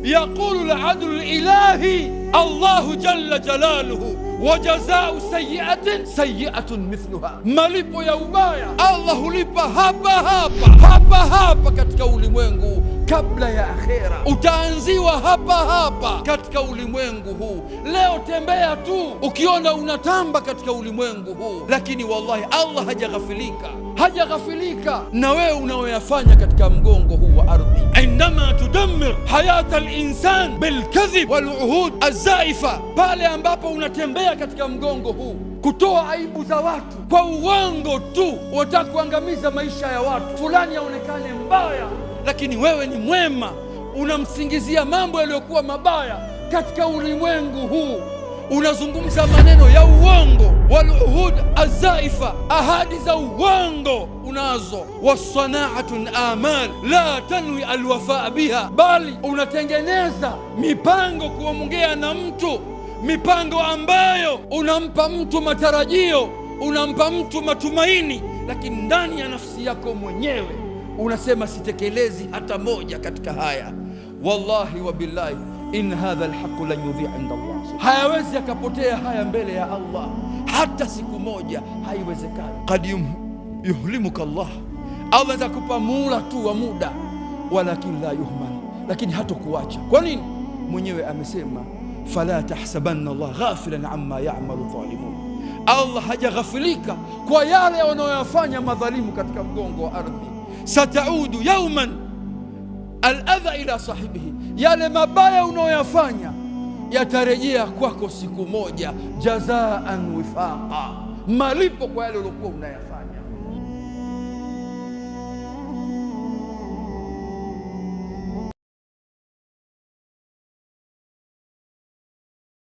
يقول العدل الإلهي الله جل جلاله وجزاء سيئة سيئة مثلها. Malipo ya ubaya Allah hulipa hapa hapa katika ulimwengu kabla ya akhera. Utaanziwa hapa katika ulimwengu huu. Leo tembea tu ukiona unatamba katika ulimwengu huu, lakini wallahi Allah hajaghafilika na wewe unaoyafanya katika mgongo huu wa ardhi. Indama tudammir hayata al-insan bilkadhib waluhud azaifa, pale ambapo unatembea katika mgongo huu kutoa aibu za watu kwa uongo tu, wataka kuangamiza maisha ya watu, fulani aonekane mbaya lakini wewe ni mwema, unamsingizia mambo yaliyokuwa mabaya katika ulimwengu huu. Unazungumza maneno ya uongo, waluhud azaifa, ahadi za uongo unazo. Wasanaatun amal la tanwi alwafaa biha, bali unatengeneza mipango kuongea na mtu, mipango ambayo unampa mtu matarajio, unampa mtu matumaini, lakini ndani ya nafsi yako mwenyewe unasema sitekelezi hata moja katika haya. Wallahi wa billahi, in hadha alhaqu lan yudhi'a inda Allah, hayawezi yakapotea haya mbele ya Allah hata siku moja, haiwezekani. Qad yuhlimuka Allah za kupa muda tu wa muda, walakin la yuhmal, lakini hatokuacha. Kwa nini? Mwenyewe amesema fala tahsabanna Allah ghafilan amma ya'malu dhalimun, Allah hajaghafilika kwa yale wanayoyafanya madhalimu katika mgongo wa ardhi. Sataudu yawman al-adha ila sahibihi, yale mabaya unayoyafanya yatarejea kwako siku moja, jazaan wifaqa, malipo kwa yale uliokuwa unayafanya.